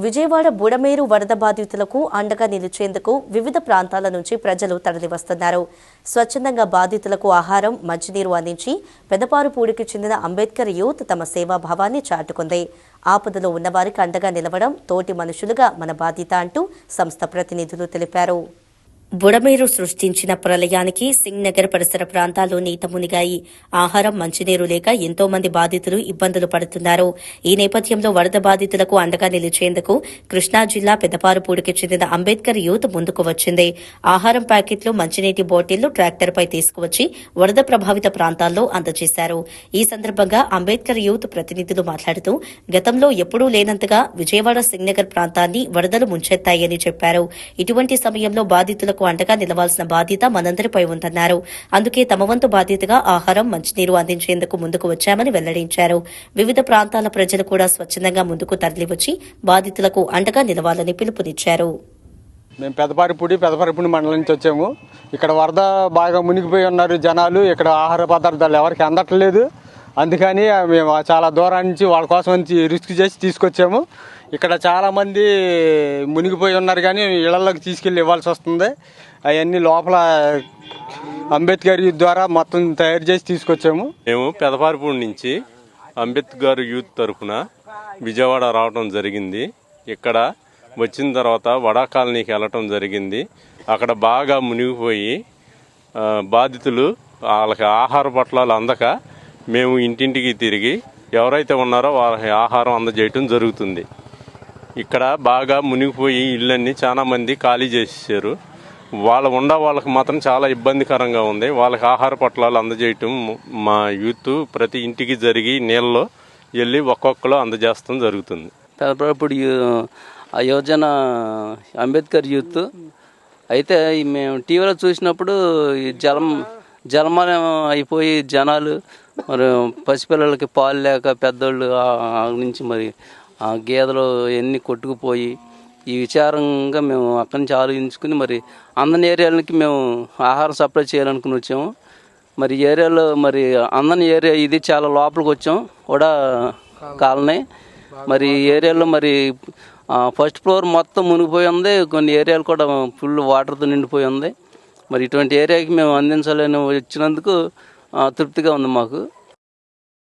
విజయవాడ బుడమేరు వరద బాధితులకు అండగా నిలిచేందుకు వివిధ ప్రాంతాల నుంచి ప్రజలు తరలివస్తున్నారు. స్వచ్ఛందంగా బాధితులకు ఆహారం, మంచినీరు అందించి పెదపారుపూడికి చెందిన అంబేద్కర్ యూత్ తమ సేవాభావాన్ని చాటుకుంది. ఆపదలో ఉన్నవారికి అండగా నిలవడం తోటి మనుషులుగా మన బాధ్యత అంటూ సంస్థ ప్రతినిధులు తెలిపారు. బుడమేరు సృష్టించిన ప్రళయానికి సింగ్ నగర్ పరిసర ప్రాంతాల్లో నీట మునిగాయి. ఆహారం, మంచినీరు లేక ఎంతో మంది బాధితులు ఇబ్బందులు పడుతున్నారు. ఈ నేపథ్యంలో వరద బాధితులకు అండగా నిలిచేందుకు కృష్ణా జిల్లా పెదపారుపూడికి చెందిన అంబేద్కర్ యూత్ ముందుకు వచ్చింది. ఆహారం ప్యాకెట్లు, మంచినీటి బాటిళ్లు ట్రాక్టర్పై తీసుకువచ్చి వరద ప్రభావిత ప్రాంతాల్లో అందజేశారు. ఈ సందర్భంగా అంబేద్కర్ యూత్ ప్రతినిధులు మాట్లాడుతూ గతంలో ఎప్పుడూ లేనంతగా విజయవాడ సింగ్ నగర్ ప్రాంతాన్ని వరదలు ముంచెత్తాయని చెప్పారు. ఇటువంటి సమయంలో బాధితులకు అండగా నిలవాల్సిన బాధ్యత మనందరిపై ఉందన్నారు. అందుకే తమ వంతు బాధ్యతగా ఆహారం, మంచినీరు అందించేందుకు ముందుకు వచ్చామని వెల్లడించారు. వివిధ ప్రాంతాల ప్రజలు కూడా స్వచ్ఛందంగా ముందుకు తరలివచ్చి బాధితులకు అండగా నిలవాలని పిలుపునిచ్చారు. మేము పెదపారుపూడి మండలం నుంచి వచ్చాము. ఇక్కడ వరద బాగా మునిగిపోయి ఉన్నారు జనాలు. ఇక్కడ ఆహార పదార్థాలు ఎవరికి అందట్లేదు. అందుకని మేము చాలా దూరం నుంచి వాళ్ళ కోసం రిస్క్ చేసి తీసుకొచ్చాము. ఇక్కడ చాలామంది మునిగిపోయి ఉన్నారు కానీ ఇళ్లలోకి తీసుకెళ్ళి ఇవ్వాల్సి వస్తుంది. అవన్నీ లోపల అంబేద్కర్ యూత్ ద్వారా మొత్తం తయారు చేసి తీసుకొచ్చాము. మేము పెదపారుపూడి నుంచి అంబేద్కర్ యూత్ తరఫున విజయవాడ రావడం జరిగింది. ఇక్కడ వచ్చిన తర్వాత వడా కాలనీకి వెళ్ళటం జరిగింది. అక్కడ బాగా మునిగిపోయి బాధితులు వాళ్ళకి ఆహార పొట్లాలు అందక మేము ఇంటింటికి తిరిగి ఎవరైతే ఉన్నారో వాళ్ళకి ఆహారం అందజేయటం జరుగుతుంది. ఇక్కడ బాగా మునిగిపోయి ఇళ్ళన్నీ చాలా మంది ఖాళీ చేసేసారు. వాళ్ళకి మాత్రం చాలా ఇబ్బందికరంగా ఉంది. వాళ్ళకి ఆహార పొట్లాలు అందజేయటం మా యూత్ ప్రతి ఇంటికి జరిగి నీళ్ళలో వెళ్ళి ఒక్కొక్కరు అందజేస్తాం జరుగుతుంది. పెదపారుపూడి యువజన అంబేద్కర్ యూత్ అయితే మేము టీవీలో చూసినప్పుడు జలమయం అయిపోయి జనాలు మరి పసిపిల్లలకి పాలు లేక పెద్దోళ్ళు నుంచి మరి గేదెలు ఎన్ని కొట్టుకుపోయి ఈ విచారంగా మేము అక్కడి నుంచి ఆలోచించుకుని మరి అందని ఏరియాలకి మేము ఆహారం సప్లై చేయాలనుకుని వచ్చాము. మరి ఏరియాలో మరి అందని ఏరియా ఇది చాలా లోపలికి వచ్చాం కూడా కాలనీ. మరి ఏరియాలో మరి ఫస్ట్ ఫ్లోర్ మొత్తం మునిగిపోయి ఉంది. కొన్ని ఏరియాలు కూడా ఫుల్ వాటర్తో నిండిపోయి ఉంది. మరి ఇటువంటి ఏరియాకి మేము అందించాలని వచ్చినందుకు తృప్తిగా ఉంది మాకు.